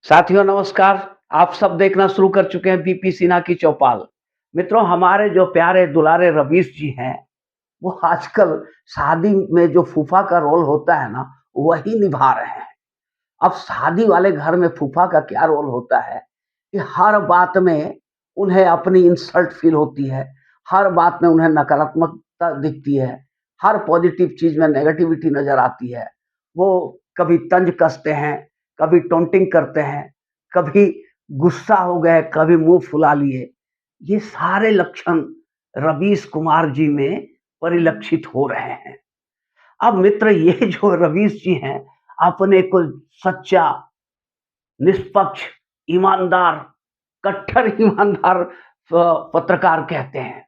साथियों नमस्कार। आप सब देखना शुरू कर चुके हैं बीपी सिन्हा की चौपाल। मित्रों, हमारे जो प्यारे दुलारे रवीश जी हैं, वो आजकल शादी में जो फूफा का रोल होता है ना, वही निभा रहे हैं। अब शादी वाले घर में फूफा का क्या रोल होता है कि हर बात में उन्हें अपनी इंसल्ट फील होती है, हर बात में उन्हें नकारात्मकता दिखती है, हर पॉजिटिव चीज़ में नेगेटिविटी नज़र आती है। वो कभी तंज कसते हैं, कभी टॉन्टिंग करते हैं, कभी गुस्सा हो गए, कभी मुँह फुला लिए। ये सारे लक्षण रवीश कुमार जी में परिलक्षित हो रहे हैं। अब मित्र, ये जो रवीश जी हैं, अपने को सच्चा, निष्पक्ष, ईमानदार, कट्टर ईमानदार पत्रकार कहते हैं।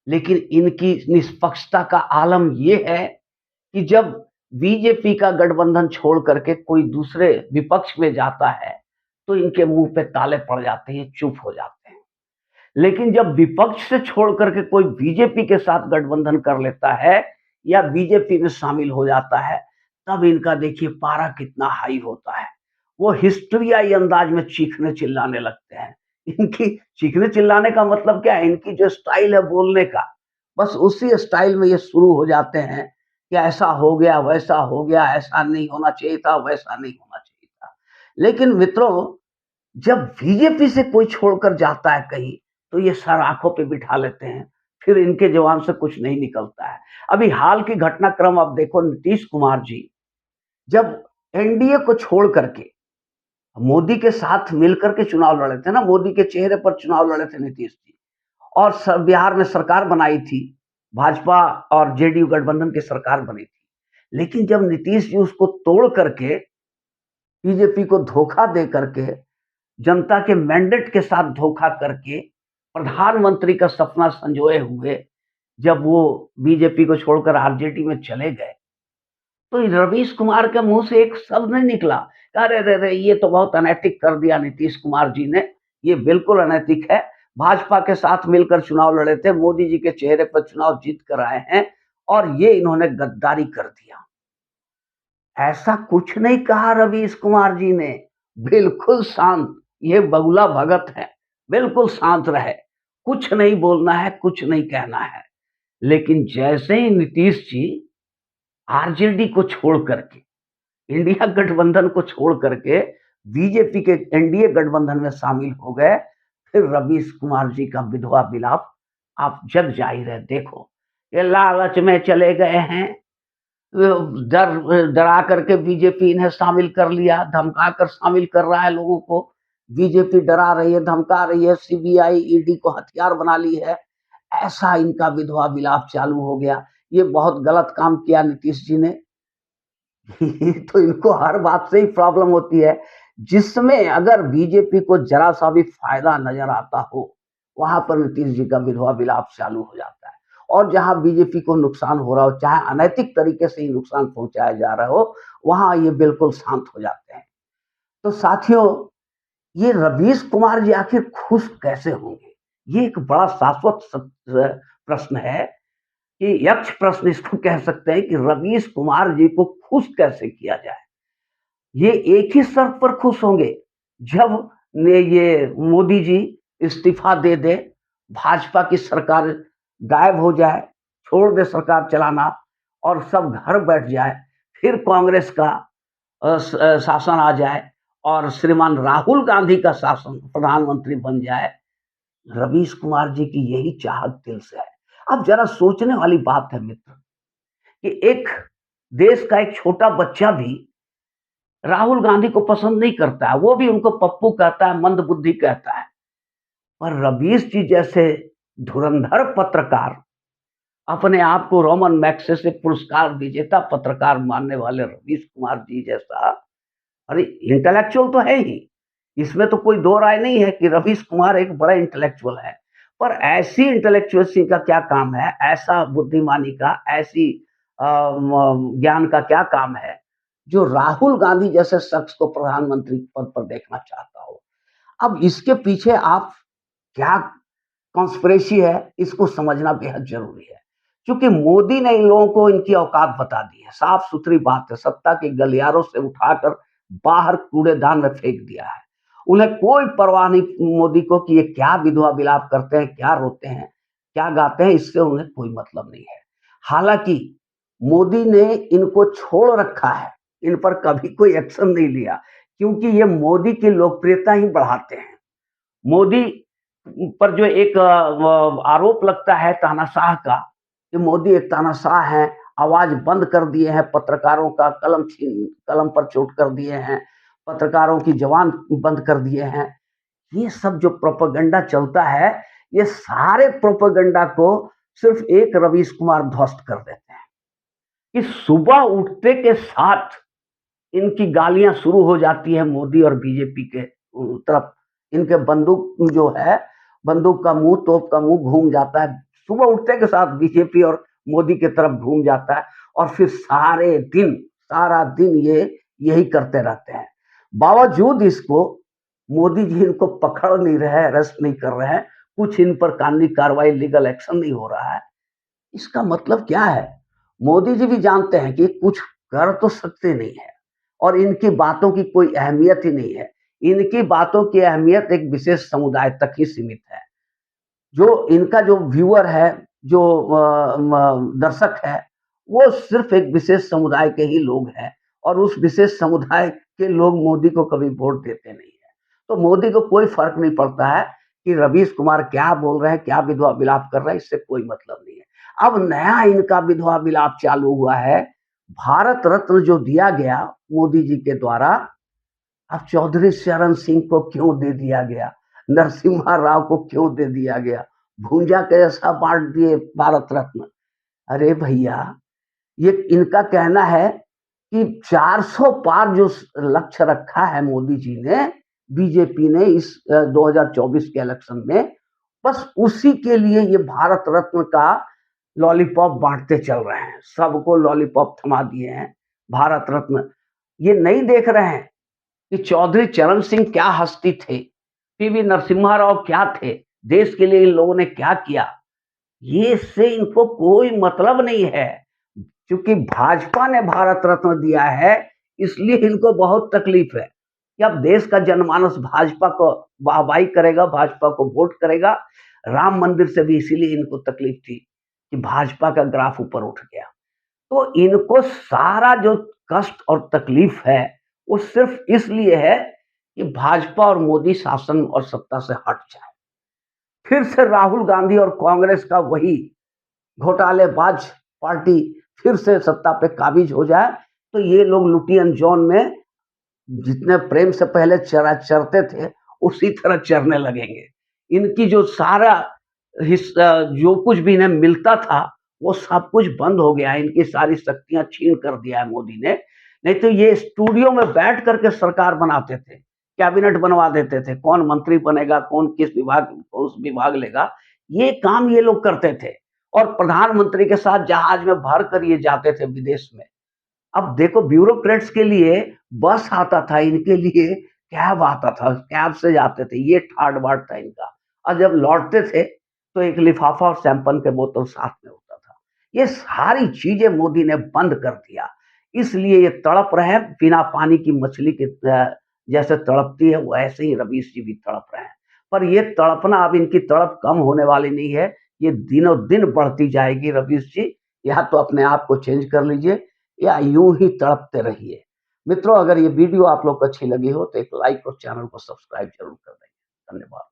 लेकिन इनकी निष्पक्षता का आलम ये है कि जब बीजेपी का गठबंधन छोड़ करके कोई दूसरे विपक्ष में जाता है, तो इनके मुँह पे ताले पड़ जाते हैं, चुप हो जाते हैं। लेकिन जब विपक्ष से छोड़ करके कोई बीजेपी के साथ गठबंधन कर लेता है या बीजेपी में शामिल हो जाता है, तब इनका देखिए पारा कितना हाई होता है। वो हिस्ट्रियाई अंदाज में चीखने चिल्लाने लगते हैं। इनकी चीखने चिल्लाने का मतलब क्या है? इनकी जो स्टाइल है बोलने का, बस उसी स्टाइल में ये शुरू हो जाते हैं कि ऐसा हो गया, वैसा हो गया, ऐसा नहीं होना चाहिए था, वैसा नहीं होना चाहिए था। लेकिन मित्रों, जब बीजेपी से कोई छोड़कर जाता है कहीं, तो ये सर आँखों पे बिठा लेते हैं, फिर इनके ज़ुबान से कुछ नहीं निकलता है। अभी हाल की घटनाक्रम आप देखो, नीतीश कुमार जी जब एनडीए को छोड़ करके मोदी के साथ मिलकर के चुनाव लड़े थे ना, मोदी के चेहरे पर चुनाव लड़े थे नीतीश जी, और बिहार में सरकार बनाई थी, भाजपा और जेडीयू गठबंधन की सरकार बनी थी। लेकिन जब नीतीश जी उसको तोड़ करके बीजेपी को धोखा दे करके, जनता के मैंडेट के साथ धोखा करके प्रधानमंत्री का सपना संजोए हुए जब वो बीजेपी को छोड़कर आरजेडी में चले गए, तो रवीश कुमार के मुंह से एक शब्द नहीं निकला, अरे रे रे, ये तो बहुत अनैतिक कर दिया नीतीश कुमार जी ने, ये बिल्कुल अनैतिक है। भाजपा के साथ मिलकर चुनाव लड़े थे, मोदी जी के चेहरे पर चुनाव जीत कर आए हैं, और ये इन्होंने गद्दारी कर दिया। ऐसा कुछ नहीं कहा रवीश कुमार जी ने, बिल्कुल शांत, ये बगुला भगत है, बिल्कुल शांत रहे, कुछ नहीं बोलना है, कुछ नहीं कहना है। लेकिन जैसे ही नीतीश जी आरजेडी को छोड़ करके, इंडिया गठबंधन को छोड़ करके बीजेपी के एनडीए गठबंधन में शामिल हो गए, फिर रवीश कुमार जी का विधवा विलाप आप जग जाहिर है। देखो, ये लालच में चले गए हैं, डरा करके बीजेपी इन्हें शामिल कर लिया, धमका कर शामिल कर रहा है लोगों को। बीजेपी डरा रही है, धमका रही है, सीबीआई, ईडी को हथियार बना ली है। ऐसा इनका विधवा विलाप चालू हो गया। ये बहुत गलत काम किया नीतीश जी ने। तो इनको हर बात से ही प्रॉब्लम होती है। जिसमें अगर बीजेपी को जरा-सा भी फ़ायदा नज़र आता हो, वहाँ पर नीतीश जी का विधवा विलाप चालू हो जाता है। और जहाँ बीजेपी को नुकसान हो रहा हो, चाहे अनैतिक तरीके से ही नुकसान पहुँचाया जा रहा हो, वहाँ ये बिल्कुल शांत हो जाते हैं। तो साथियों, ये रवीश कुमार जी आखिर खुश कैसे होंगे? ये एक बड़ा शाश्वत प्रश्न है, कि यक्ष प्रश्न इसको कह सकते हैं कि रवीश कुमार जी को खुश कैसे किया जाए? ये एक ही शर्त पर खुश होंगे, जब ये मोदी जी इस्तीफा दे दें, भाजपा की सरकार गायब हो जाए, छोड़ दे सरकार चलाना, और सब घर बैठ जाए, फिर कांग्रेस का शासन आ जाए और श्रीमान राहुल गांधी का शासन प्रधानमंत्री बन जाए। रवीश कुमार जी की यही चाहत दिल से है। अब जरा सोचने वाली बात है मित्र, कि एक देश का एक छोटा बच्चा भी राहुल गांधी को पसंद नहीं करता है, वो भी उनको पप्पू कहता है, मंदबुद्धि कहता है। पर रवीश जी जैसे धुरंधर पत्रकार, अपने आप को रोमन मैग्सेसे पुरस्कार विजेता पत्रकार मानने वाले रवीश कुमार जी जैसा, अरे इंटेलेक्चुअल तो है ही, इसमें तो कोई दो राय नहीं है कि रवीश कुमार एक बड़ा इंटेलेक्चुअल है। पर ऐसी इंटेलेक्चुअल्सी का क्या काम है, ऐसा बुद्धिमानी का, ऐसी ज्ञान का क्या काम है, जो राहुल गांधी जैसे शख्स को प्रधानमंत्री पद पर देखना चाहता हो। अब इसके पीछे आप क्या कॉन्स्पिरेसी है, इसको समझना बेहद जरूरी है। क्योंकि मोदी ने इन लोगों को इनकी औकात बता दी है, साफ सुथरी बात है, सत्ता के गलियारों से उठाकर बाहर कूड़ेदान में फेंक दिया है। उन्हें कोई परवाह नहीं मोदी को कि ये क्या विधवा विलाप करते हैं, क्या रोते हैं, क्या गाते हैं, इससे उन्हें कोई मतलब नहीं है। हालाँकि मोदी ने इनको छोड़ रखा है, इन पर कभी कोई एक्शन नहीं लिया, क्योंकि ये मोदी की लोकप्रियता ही बढ़ाते हैं। मोदी पर जो एक आरोप लगता है तानाशाह का, कि मोदी एक तानाशाह हैं, आवाज़ बंद कर दिए हैं, पत्रकारों का कलम पर चोट कर दिए हैं, पत्रकारों की ज़ुबान बंद कर दिए हैं। ये सब जो प्रोपेगेंडा चलता है, ये सारे प्रोपेगेंडा को सिर्फ़ एक रवीश कुमार ध्वस्त कर देते हैं, कि सुबह उठते के साथ इनकी गालियाँ शुरू हो जाती है मोदी और बीजेपी के तरफ। इनके बंदूक जो है, बंदूक का मुँह, तोप का मुँह घूम जाता है। सुबह उठते के साथ बीजेपी और मोदी की तरफ घूम जाता है और फिर सारा दिन ये यही करते रहते हैं। बावजूद इसको मोदी जी इनको पकड़ नहीं रहे हैं, अरेस्ट नहीं कर रहे हैं, कुछ इन पर कानूनी कार्रवाई, लीगल एक्शन नहीं हो रहा है। इसका मतलब क्या है? मोदी जी भी जानते हैं कि कुछ कर तो सकते नहीं हैं और इनकी बातों की कोई अहमियत ही नहीं है। इनकी बातों की अहमियत एक विशेष समुदाय तक ही सीमित है। जो इनका जो व्यूअर है, जो दर्शक है, वो सिर्फ़ एक विशेष समुदाय के ही लोग हैं और उस विशेष समुदाय के लोग मोदी को कभी वोट देते नहीं हैं। तो मोदी को कोई फ़र्क नहीं पड़ता है कि रवीश कुमार क्या बोल रहे हैं, क्या विधवा विलाप कर रहे हैं, इससे कोई मतलब नहीं है। अब नया इनका विधवा विलाप चालू हुआ है, भारत रत्न जो दिया गया मोदी जी के द्वारा, अब चौधरी चरण सिंह को क्यों दे दिया गया? नरसिम्हा राव को क्यों दे दिया गया? भूंजा के जैसा बाँट दिए भारत रत्न। अरे भैया, ये इनका कहना है कि 400 पार जो लक्ष्य रखा है मोदी जी ने, बीजेपी ने इस 2024 के इलेक्शन में, बस उसी के लिए ये भारत रत्न का लॉलीपॉप बाँटते चल रहे हैं। सबको लॉलीपॉप थमा दिए हैं, भारत रत्न। ये नहीं देख रहे हैं कि चौधरी चरण सिंह क्या हस्ती थे, पीवी नरसिम्हा राव क्या थे, देश के लिए इन लोगों ने क्या किया, ये इससे इनको कोई मतलब नहीं है। क्योंकि भाजपा ने भारत रत्न दिया है, इसलिए इनको बहुत तकलीफ है कि अब देश का जनमानस भाजपा को वाहवाही करेगा, भाजपा को वोट करेगा। राम मंदिर से भी इसीलिए इनको तकलीफ थी कि भाजपा का ग्राफ ऊपर उठ गया। तो इनको सारा जो कष्ट और तकलीफ है, वो सिर्फ इसलिए है कि भाजपा और मोदी शासन और सत्ता से हट जाए। फिर से राहुल गांधी और कांग्रेस का वही घोटालेबाज पार्टी फिर से सत्ता पे काबिज हो जाए, तो ये लोग लुटियन जोन में जितने प्रेम से पहले चरते थे, उसी तरह चरने लगेंगे। इनकी जो सारा हिस्सा, जो कुछ भी इन्हें मिलता था, वो सब कुछ बंद हो गया है। इनकी सारी शक्तियाँ छीन कर दिया है मोदी ने। नहीं तो ये स्टूडियो में बैठ कर के सरकार बनाते थे, कैबिनेट बनवा देते थे, कौन मंत्री बनेगा, कौन किस विभाग, कौन सा विभाग लेगा, ये काम ये लोग करते थे और प्रधानमंत्री के साथ जहाज में भर कर ये जाते थे विदेश में। अब देखो, ब्यूरोक्रेट्स के लिए बस आता था, इनके लिए कैब आता था, कैब से जाते थे, ये ठाट-बाट था इनका। और जब लौटते थे, तो एक लिफाफा और शैंपेन के बोतल साथ में होता था। ये सारी चीज़ें मोदी ने बंद कर दिया, इसलिए ये तड़प रहे हैं, बिना पानी की मछली के जैसे तड़पती है, वैसे ही रवीश जी भी तड़प रहे हैं। पर ये तड़पना, अब इनकी तड़प कम होने वाली नहीं है, ये दिनों-दिन बढ़ती जाएगी रवीश जी। या तो अपने आप को चेंज कर लीजिए या यूं ही तड़पते रहिए। मित्रों, अगर ये वीडियो आप लोग को अच्छी लगी हो तो एक लाइक और चैनल को सब्सक्राइब जरूर कर दें। धन्यवाद।